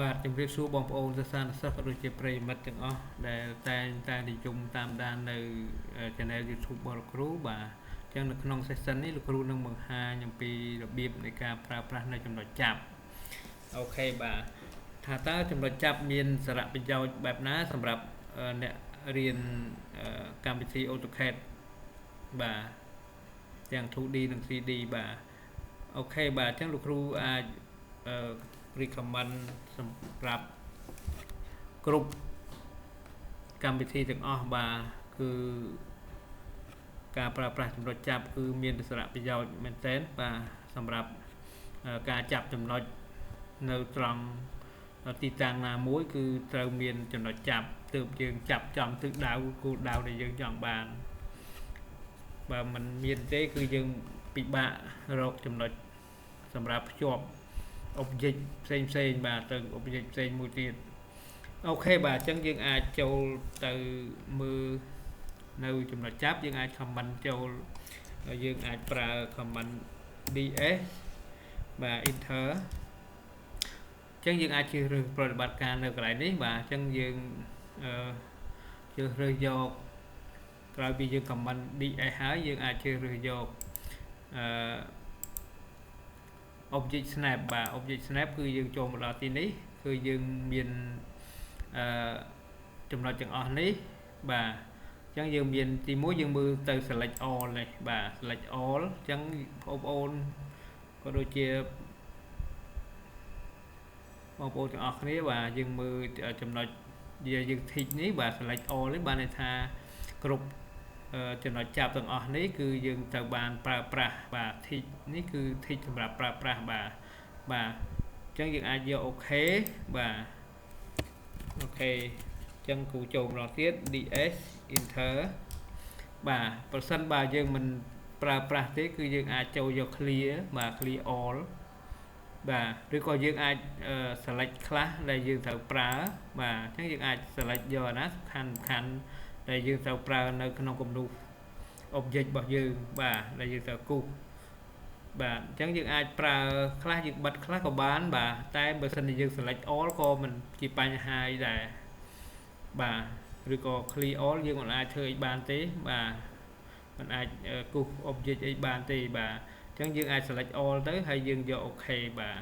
បាទជំរាបសួរបងប្អូនសិស្សានុសិស្សក៏ដូចជាប្រិយមិត្តទាំងអស់ដែលតែនិយមតាមដាននៅ Channel YouTube របស់លោកគ្រូបាទអញ្ចឹងនៅក្នុង session នេះលោកគ្រូនឹងបង្ហាញអំពីរបៀបនៃការប្រើប្រាស់នៅចំណុចចាប់អូខេបាទថាតើចំណុចចាប់មានសារៈប្រយោជន៍បែបណាសម្រាប់អ្នករៀនកម្មវិធី AutoCAD បាទទាំង 2D និង 3D បាទអូខេបាទអញ្ចឹងលោកគ្រូអាចrecommend សម្រាប់គ្រប់កម្មវិធីទាំងអស់បាទគឺការប្រើប្រាស់ចំណុចចាប់គឺមានសារៈប្រយោជន៍មែនទែនបាទសម្រាប់ការចាប់ចំណុចនៅត្រង់ទីតាំងណាមួយគឺត្រូវមានចំណុចចាប់ទើបយើងចាប់ចំទិសដៅគោលដៅដែលយើងចង់បានបើមិនមានទេគឺយើងពិបាករកចំណុចសម្រាប់ភ្ជាប់object ផ្សេងបាទទៅ object ផ្សេងមួយទៀតអូខេបាទអញ្ចឹងយើងអាចចូលទៅមើលនៅចំណុចចាប់យើងអាច comment ចូលយើងអាចប្រើ comment ds បាទ enter អញ្ចឹងយើងអាចជ្រើសរើសប្រតិបត្តិការនៅកន្លែងនេះបាទអញ្ចឹងយើងជ្រើសរើសយកក្រោយពីយើង comment ds ហើយយើងអាចជ្រើសរើសយកobject snap បាទ object snap គឺយើងចូលមកដល់ទីនេះគឺយើងមានចំណុចទាំងអស់នេះបាទអញ្ចឹងយើងមានទី1យើងមើលទៅ select all នេះបាទ select all អញ្ចឹងបងប្អូនក៏ដូចជាបងប្អូនទាំងអស់គ្នាបាទយើងមើលចំណុចយើង tick នេះបាទ select all នេះបានន័យថាគ្រប់ចំណុចចាប់ទាំងអស់នេះគឺយើងត្រូវបានប្រើប្រាស់បាទ tick នេះគឺ tick សម្រាប់ប្រើប្រាស់បាទអញ្ចឹងយើងអាចយកអូខេបាទអូខេអញ្ចឹងគូចូលម្ដងទៀត ds enter បាទប្រសិនបើយើងមិនប្រើប្រាស់ទេគឺយើងអាចចូលយក clear បាទ clear all បាទឬក៏យើងអាច select ខ្លះដែលយើងត្រូវប្រើបាទអញ្ចឹងយើងអាច select យកណាសំខាន់ដែលយើងត្រូវប្រើនៅក្នុងគំនូស object របស់យើងបាទដែលយើងត្រូវគូសបាទអញ្ចឹងយើងអាចប្រើខ្លះយើងបិទខ្លះក៏បានបាទតែបើសិនជាយើង select all ក៏មិនជាបញ្ហាអីដែរបាទឬក៏ clear all យើងមិនអាចធ្វើអីបានទេបាទមិនអាចគូស object អីបានទេបាទអញ្ចឹងយើងអាច select all ទៅហើយយើងយកអូខេបាទអ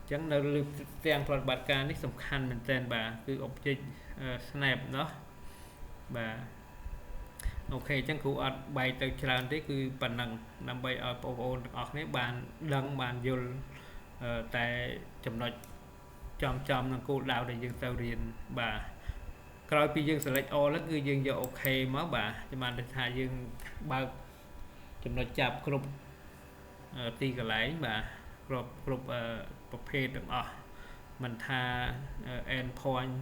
ញ្ចឹងនៅលើទាំងប្រតិបត្តិការនេះសំខាន់មែនទែនបាទគឺ object snap เนาะបាទអូខេអញ្ចឹងគ្រូអត់បែកទៅច្រើនទេគឺប៉ុណ្ណឹងដើម្បីឲ្យបងប្អូនទាំងអស់គ្នាបានដឹងបានយល់តែចំណុចចំនឹងគោលដៅដែលយើងត្រូវរៀនបាទក្រោយពីយើង select all គឺយើងយកអូខេមកបាទចាំបានថាយើងបើកចំណុចចាប់គ្រប់ទីកន្លែងបាទគ្រប់ប្រភេទទាំងអស់មិនថា end point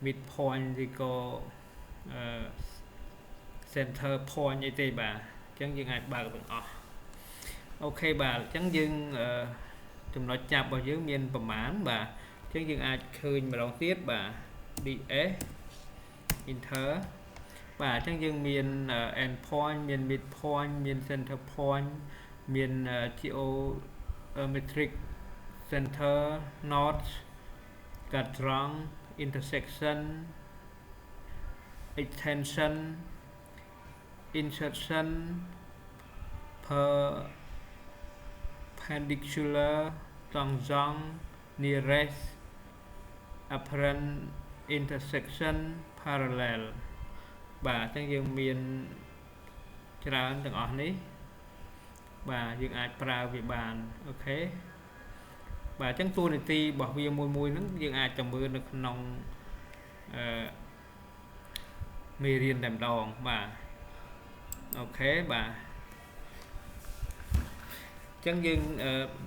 mid point ឬក៏center point អីទេបាទអញ្ចឹងយើងអាចបើកទាំងអស់អូខេបាទអញ្ចឹងយើងចំណុចចាប់របស់យើងមានប្រមាណបាទអញ្ចឹងយើងអាចឃើញម្ដងទៀតបាទ ds enter បាទអញ្ចឹងយើងមាន end point មាន mid point មាន center point មាន geometric center node កាត់ត្រង់ intersection extension insertion perpendicular tangent nearest apparent intersection parallel បាទអញ្ចឹងយើងមានច្រើនទាំងអស់នេះបាទយើងអាចប្រើវាបានអូខេបាទអញ្ចឹងតួនាទីរបស់វាមួយហ្នឹងយើងអាចទៅមើលនៅក្នុងមេរៀនតែម្ដងបាទអូខេបាទអញ្ចឹងយើង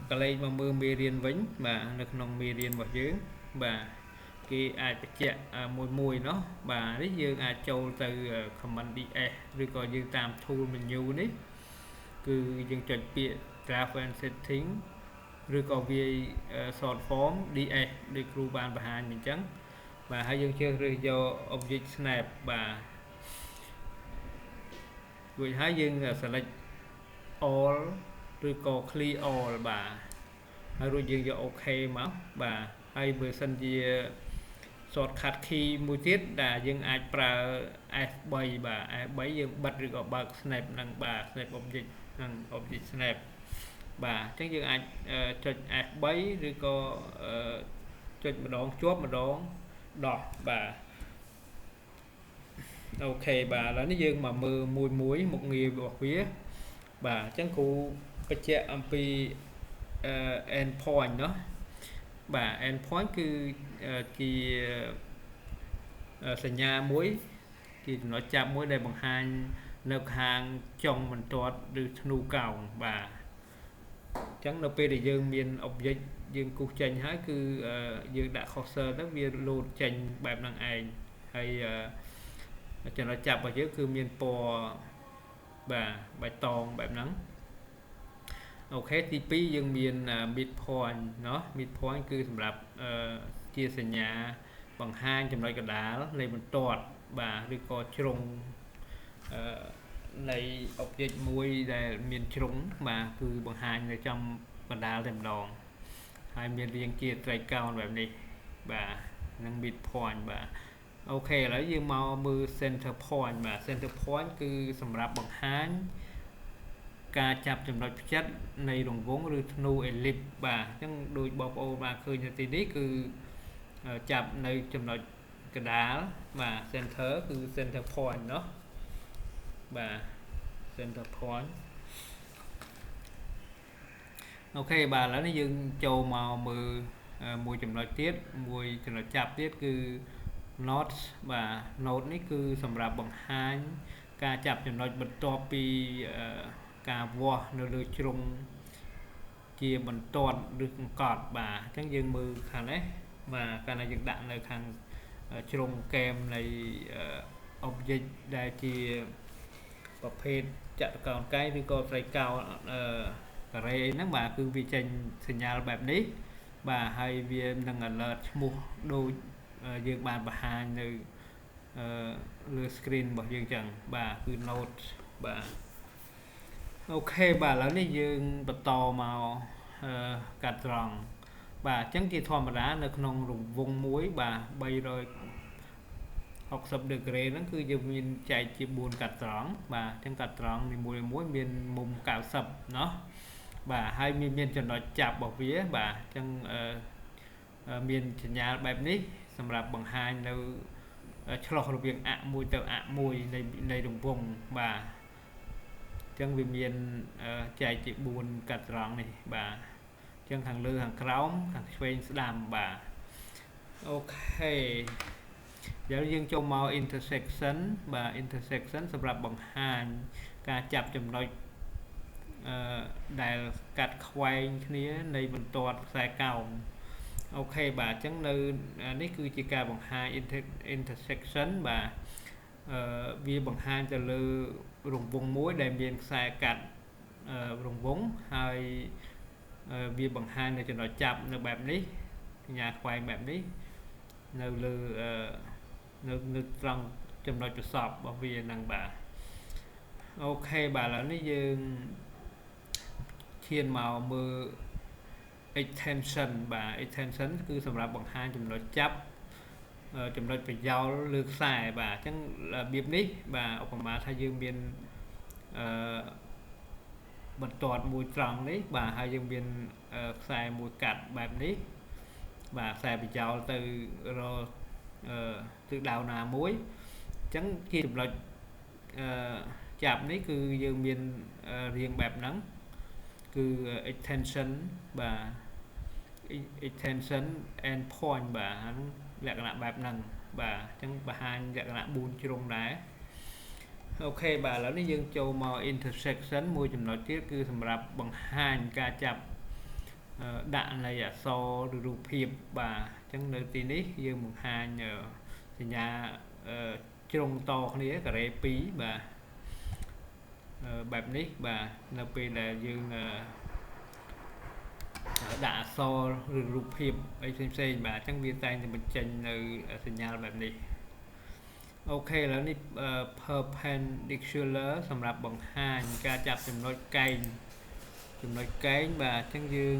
កលេចមកមើលមេរៀនវិញបាទនៅក្នុងមេរៀនរបស់យើងបាទគេអាចបញ្ជាក់មួយเนาะបាទនេះយើងអាចចូលទៅ command ds ឬក៏យើងតាម tool menu នេះគឺយើងចុចពាក្យ graph and setting ឬក៏វាយ short form ds ដូចគ្រូបានបង្ហាញអញ្ចឹងបាទហើយយើងជ្រើសរើសយក object snap បាទរួចហើយយើង select all ឬក៏ clear all បាទហើយរួចយើងយកអូខេមកបាទហ ហើយបើសិនជា shortcut key មួយទៀតដែលយើងអាចប្រើ F3 បាទ F3 យើងបិទឬក៏បើក snap នឹងបាទ snap object និង object snap បាទអញ្ចឹងយើងអាចចុច F3 ឬក៏ចុចម្ដងជាប់ម្ដងដោះបាទអូខេបាទឥឡូវនេះយើងមកមើលមួយមុខងាររបស់វាបាទអញ្ចឹងគ្រូបញ្ជាក់អំពីendpoint เนาะបាទ endpoint គឺជាសញ្ញាមួយជាចំណុចចាប់មួយដែលបង្ហាញនៅខាងចុងបន្ទាត់ឬធ្នូកោងបាទអញ្ចឹងនៅពេលដែលយើងមាន object យើងគូសចេញហើយគឺយើងដាក់ cursor ទៅវា load ចេញបែបហ្នឹងឯងហើយចំណុចចាប់របស់យើងគឺមានពណ៌បាទបៃតងបែបហ្នឹងអូខេទី2យើងមាន midpoint เนาะ midpoint គឺសម្រាប់ជាសញ្ញាបង្ហាញចំណុចកណ្ដាលនៃបន្ទាត់បាទឬក៏ជ្រុងនៃ object មួយដែលមានជ្រុងបាទគឺបង្ហាញនៅចំកណ្ដាលតែម្ដងហើយមានរាងជាត្រីកោណបែបនេះបាទនឹង midpoint បាទអូខេឥឡូវយើងមកមើល center point បាទ center point គឺសម្រាប់បង្ហាញការចាប់ចំណុចផ្ចិតនៃរង្វង់ឬធ្នូ ellipse បាទអញ្ចឹងដូចបងប្អូនបានឃើញនៅទីនេះគឺចាប់នៅចំណុចកណ្ដាលបាទ center គឺ center point เนาะបាទ center point អូខេបាទឥឡូវនេះយើងចូលមកមើលមួយចំណុចទៀតមួយចំណុចចាប់ទៀតគឺ node បាទ node នេះគឺសម្រាប់បង្ហាញការចាប់ចំណុចបន្ទាប់ពីការវាស់នៅលើជ្រុងជាបន្ទាត់ឬកង្កត់បាទអញ្ចឹងយើងមើលខាងនេះបាទកាលណាយើងដាក់នៅខាងជ្រុងកែមនៃ object ដែលជាប្រភេទចតុកោណកែងឬក៏ត្រីកោណការ៉េហ្នឹងបាទគឺវាចេញសញ្ញាបែបនេះបាទហើយវានឹង alert ឈ្មោះដូចយើងបានបង្ហាញនៅលើ screen របស់យើងចឹងបាទគឺ node បាទអូខេបាទឥឡូវនេះយើងបន្តមកកាត់ត្រង់បាទអញ្ចឹងជាធម្មតានៅក្នុងរង្វង់មួយបាទ360 degree ហ្នឹងគឺយើងមានចែកជា4កាត់ត្រង់បាទអញ្ចឹងកាត់ត្រង់នីមួយៗមានមុំ90เนาะបាទហើយមានចំណុចចាប់របស់វាបាទអញ្ចឹងមានសញ្ញាបែបនេះសម្រាប់បង្ហាញនៅឆ្លោះរវាងអមួយទៅអមួយនៃរង្វង់បាទអញ្ចឹងវាមានចែកជា4កាត់ត្រង់នេះបាទអញ្ចឹងខាងលើខាងក្រោមខាងឆ្វេងស្ដាំបាទអូខេយើងចូលមក intersection បាទ intersection សម្រាប់បង្ហាញការចាប់ចំណុចដែលកាត់ខ្វែងគ្នានៃបន្ទាត់ខ្សែកោងអូខេបាទអញ្ចឹងនៅនេះគឺជាការបង្ហាញ intersection បាទវាបង្ហាញទៅលើរង្វង់មួយដែលមានខ្សែកាត់រង្វង់ហើយវាបង្ហាញនៅចំណុចចាប់នៅបែបនេះសញ្ញាខ្វែងបែបនេះនៅលើនៅត្រង់ចំណុចប្រសពរបស់វាហ្នឹងបាទអូខេបាទឥឡូវនេះយើងឈានមកមើល extension បាទ extension គឺសម្រាប់បង្ហាញចំណុចចាប់ចំណុចប្រយោលលើខ្សែបាទអញ្ចឹងរបៀបនេះបាទឧបមាថាយើងមានបន្ទាត់មួយត្រង់នេះបាទហើយយើងមានខ្សែមួយកាត់បែបនេះបាទខ្សែប្រយោលទៅរកទិសដៅណាមួយអញ្ចឹងជាចំណុចចាប់នេះគឺយើងមានរាងបែបហ្នឹងគឺ extension បាទ extension and point បាទលក្ខណៈបែបហ្នឹងបាទអញ្ចឹងបង្ហាញលក្ខណៈ4ជ្រុងដែរអូខេបាទឥឡូវនេះយើងចូលមក intersection មួយចំណុចទៀតគឺសម្រាប់បង្ហាញការចាប់ដាក់នៃអក្សរឬរូបភាពបាទអញ្ចឹងនៅទីនេះយើងបង្ហាញសញ្ញាជ្រុងតគ្នាការ៉េ2បាទបែបនេះបាទនៅពេលដែលយើងដាក់អក្សរឬរូបភាពអីផ្សេងៗបាទអញ្ចឹងវាតែងតែបញ្ចេញនៅសញ្ញាបែបនេះអូខេឥឡូវនេះ perpendicular សម្រាប់បង្ហាញការចាប់ចំណុចកែងបាទអញ្ចឹងយើង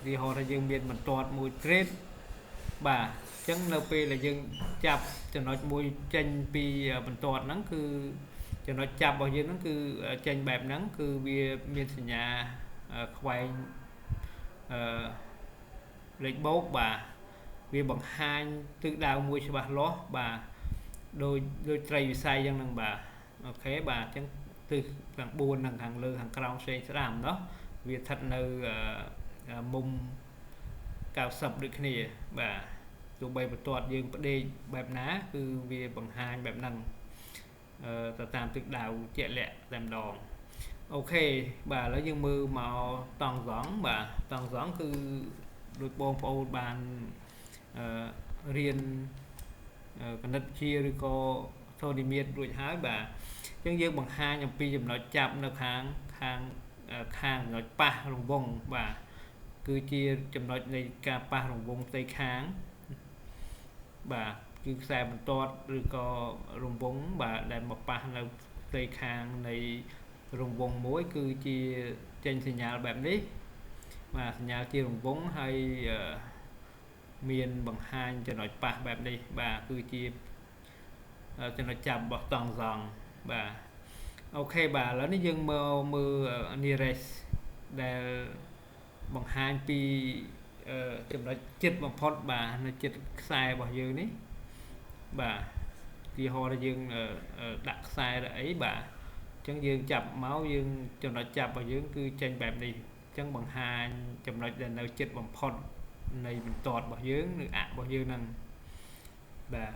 វាហៅថាយើងមានបន្ទាត់មួយ straight bà chẳng đâu là dương chập cho nó mùi chanh pi bản tọt nắng cứ cho nó chập bao nhiêu nó cứ chanh bẹp nắng cứ bia miền nhà khoai lệch bốt bà vì bằng hai tự đào mùi cho bà ló bà đôi tray sai dân năng bà ok bà chẳng từ hàng buôn hàng lư hàng crown sẽ làm đó vì thật nơi mông cao sập được cái này bà tụ bay một tuột dương đi bẹp ná cứ vì bằng hai bẹp năng tạm tự đào chạy lẹ làm đòn ok bà lấy dương mưa màu toàn gión cứ được bom phô bàn riêng cái đất chia rồi có thôi đi miệt rồi hái bà chân dương bằng hai nhầm pi dùm nó chạm nó khang nó pa rồng vong và cứ chia chùm nó này ca pa rồng vong tây kháng bà cứ xe một toát rồi có rồng vong bà để một pa là tây kháng này rồng vong mối cứ chia trên sinh nhàแบบนี้mà nhà chia rồng vong hay miền bằng hai cho nó paแบบนี้bà cứ chia cho nó chạm bọt toàn giòn bà ok bàแล้วนี่ยังมือnearest ដែលបង្ហាញពីចំណុចចិត្តបំផុតបាទនៅចិត្តខ្សែរបស់យើងនេះបាទទីហោដែលយើងដាក់ខ្សែដល់អីបាទអញ្ចឹងយើងចាប់មកយើងចំណុចចាប់របស់យើងគឺចេញបែបនេះអញ្ចឹងបង្ហាញចំណុចដែលនៅចិត្តបំផុតនៃបន្ទាត់របស់យើងឬអរបស់យើងហ្នឹងបាទ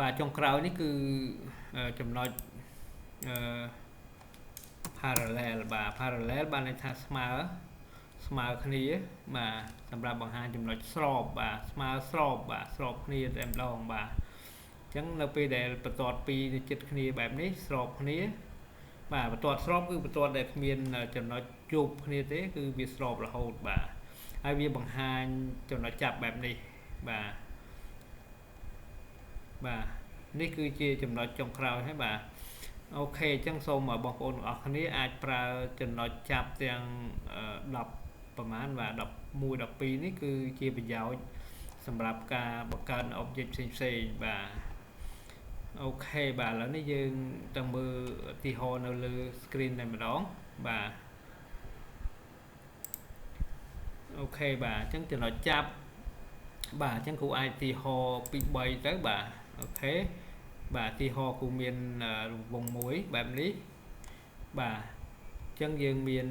បាទចុងក្រោយនេះគឺចំណុចparallel បាទ parallel បានន័យថាស្មើគ្នាបាទសម្រាប់បង្ហាញចំណុចស្របបាទស្មើស្របបាទស្របគ្នាតែម្ដងបាទអញ្ចឹងនៅពេលដែលបន្ទាត់ពីរជិតគ្នាបែបនេះស្របគ្នាបាទបន្ទាត់ស្របគឺបន្ទាត់ដែលគ្មានចំណុចជួបគ្នាទេគឺវាស្របរហូតបាទហើយវាបង្ហាញចំណុចចាប់បែបនេះបាទនេះគឺជាចំណុចចុងក្រោយហើយបាទអូខេអញ្ចឹងសូមបងប្អូនទាំងអស់គ្នាអាចប្រើចំណុចចាប់ទាំង10ប្រហែលបាទ11 12នេះគឺជាប្រយោជន៍សម្រាប់ការបង្កើត object ផ្សេងៗបាទអូខេបាទឥឡូវនេះយើងទៅមើលឧទាហរណ៍នៅលើ screen តែម្ដងបាទអូខេបាទអញ្ចឹងចំណុចចាប់បាទអញ្ចឹងគ្រូអាចឧទាហរណ៍ពី3ទៅបាទអូខេបាទទីហោគូមានរង្វង់មួយបែបនេះបាទអញ្ចឹងយើងមាន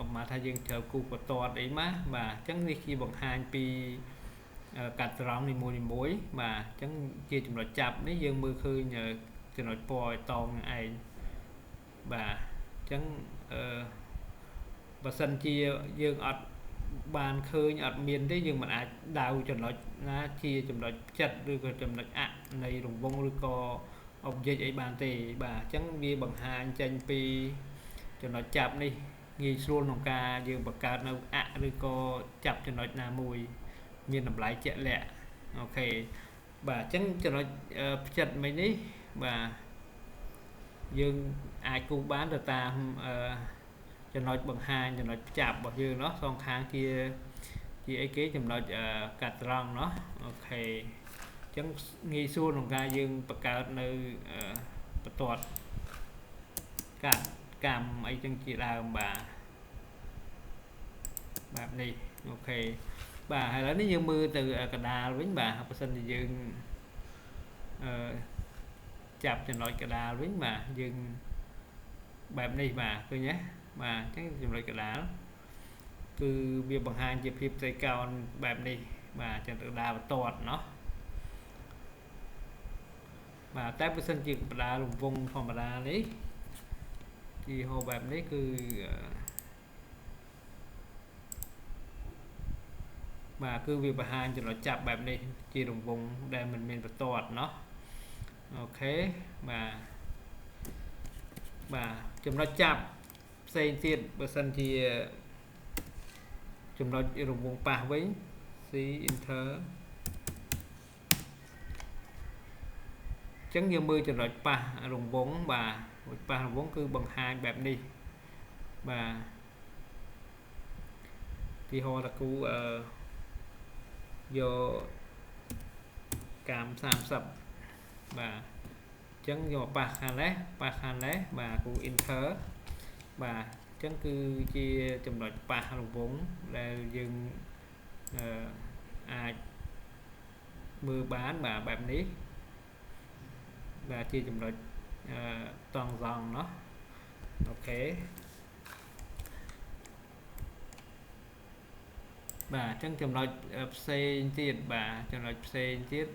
ឧបមាថាយើងត្រូវគូបន្ទាត់អីមកបាទអញ្ចឹងនេះជាបង្ហាញពីកាត់ត្រង់នីមួយបាទអញ្ចឹងជាចំណុចចាប់នេះយើងមើលឃើញចំណុចពណ៌ឲ្យតងនឹងឯងបាទអញ្ចឹងបើសិនជាយើងអត់បានឃើញអត់មានទេយើងមិនអាចដៅចំណុចណាជាចំណុចចិត្តឬក៏ចំណុចអនៃរង្វង់ឬក៏ object អីបានទេបាទអញ្ចឹងវាបង្ហាញចេញពីចំណុចចាប់នេះងាយស្រួលក្នុងការយើងបង្កើតនៅអឬក៏ចាប់ចំណុចណាមួយមានតម្លៃជាក់លាក់អូខេបាទអញ្ចឹងចំណុចផ្ចិតមិញនេះបាទយើងអាចគូសបានទៅតាមចំណុចបង្ហាញចំណុចចាប់របស់យើងเนาะសងខាងជាអីគេចំណុចកាត់ត្រង់เนาะអូខេអញ្ចឹងងាយស្រួលក្នុងការយើងបង្កើតនៅបន្ទាត់កាត់កម្មអីចឹងជាដើមបាទបែបនេះអូខេបាទហើយឥឡូវនេះយើងមើលទៅកដាលវិញបាទបើសិនជាយើងចាប់ចំណុចកដាលវិញបាទយើងបែបនេះបាទឃើញទេបាទអញ្ចឹងចំណុចកដាលគឺវាបង្ហាញជាភាពផ្ទៃកោណបែបនេះបាទអញ្ចឹងកដាលបន្ទាត់เนาะបាទតែបើសិនជាកដាលរង្វង់ធម្មតានេះជាហូបបែបនេះគឺបាទគឺវាបង្ហាញចំណុចចាប់បែបនេះជារង្វង់ដែលមិនមានបន្ទាត់เนาะអូខេបាទចំណុចចាប់ផ្សេងទៀតបើសិនជាចំណុចរង្វង់ប៉ះវិញ C enter អញ្ចឹងយើងមើលចំណុចប៉ះរង្វង់បាទប៉ះរង្វង់គឺបង្ហាញបែបនេះបាទទីហោតាគូ vô cam 30 và chân vô ba khan lé và cụ enter và chân cứ chiaចំណុច ba រង្វង់ដែលយើងអាចមើលបានបាទបែបនេះបាទជាចំណុចតង់សងเนาะអូខេបាទអញ្ចឹងចំណុចផ្សេងទៀតបាទចំណុចផ្សេងទៀត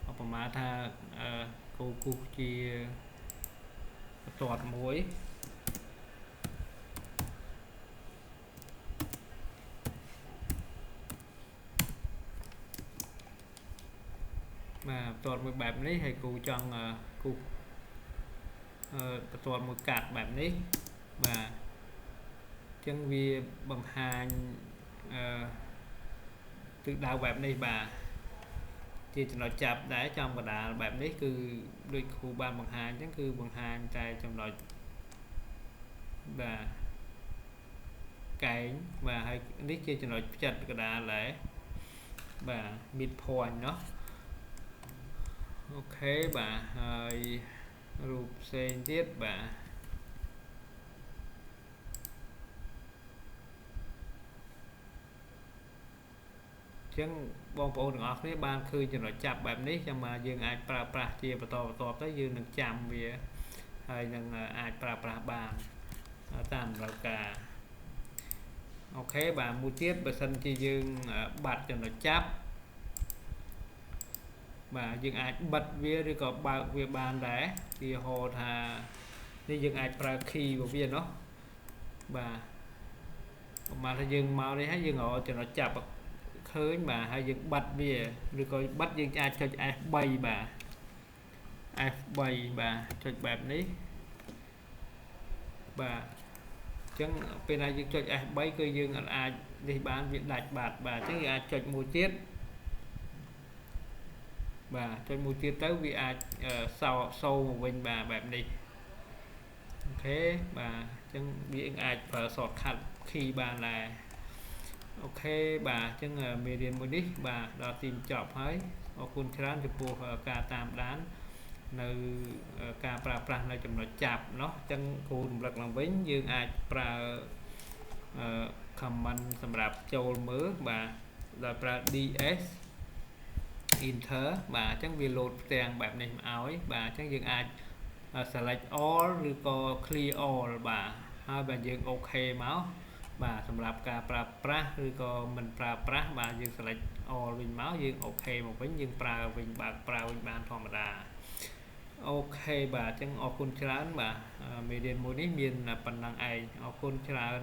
ឧបមាថាគូគូសជាបន្ទាត់មួយបាទបន្ទាត់មួយបែបនេះហើយគូចង់គូសបន្ទាត់មួយកាត់បែបនេះបាទអញ្ចឹងវាបង្ហាញទិសដៅបែបនេះបាទជាចំណុចចាប់ដែរចំកណ្ដាលបែបនេះគឺដូចគ្រូបានបង្ហាញអញ្ចឹងគឺបង្ហាញតែចំណុចបាទកែងបាទហើយនេះជាចំណុចផ្ចិតកណ្ដាលដែរបាទ mid point เนาะអូខេបាទហើយរូបផ្សេងទៀតបាទចឹងបងប្អូនទាំងអស់គ្នាបានឃើញចំណុចចាប់បែបនេះចាំមកយើងអាចប្រើប្រាស់ជាបន្តទៅយើងនឹងចាំវាហើយនឹងអាចប្រើប្រាស់បានតាមតម្រូវការអូខេបាទមួយទៀតបើសិនជាយើងបាត់ចំណុចចាប់បាទយើងអាចបិទវាឬក៏បើកវាបានដែរវាហៅថានេះយើងអាចប្រើ key របស់វាเนาะបាទប្រហែលថាយើងមកនេះហើយយើងរកចំណុចចាប់ឃើញបាទហើយយើងបិទវាឬក៏បិទយើងអាចចុច F3 បាទ F3 បាទចុចបែបនេះបាទអញ្ចឹងពេលណាយើងចុច F3 គឺយើងអាចនេះបានវាដាច់បាត់បាទអញ្ចឹងយើងអាចចុចមួយទៀតបាទចុចមួយទៀតទៅវាអាចសូមកវិញបាទបែបនេះអូខេបាទអញ្ចឹងវាអាចប្រើ shortcut key បានដែរអូខេបាទអញ្ចឹងមេរៀនមួយនេះបាទដល់ទីបញ្ចប់ហើយអរគុណច្រើនចំពោះការតាមដាននៅការប្រើប្រាស់នៅចំណុចចាប់เนาะអញ្ចឹងគូរំលឹកឡើងវិញយើងអាចប្រើ comment សម្រាប់ចូលមើលបាទដោយប្រើ ds enter បាទអញ្ចឹងវា load ផ្ទាំងបែបនេះមកឲ្យបាទអញ្ចឹងយើងអាច select all ឬក៏ clear all បាទហើយបើយើងអូខេមកបាទសម្រាប់ការប្រើប្រាស់ឬក៏មិនប្រើប្រាស់បាទយើង select all វិញមកយើងអូខេមកវិញយើងប្រើវិញបើកប្រើវិញបានធម្មតាអូខេបាទអញ្ចឹងអរគុណច្រើនបាទមេរៀនមួយនេះមានប៉ុណ្ណឹងឯងអរគុណច្រើន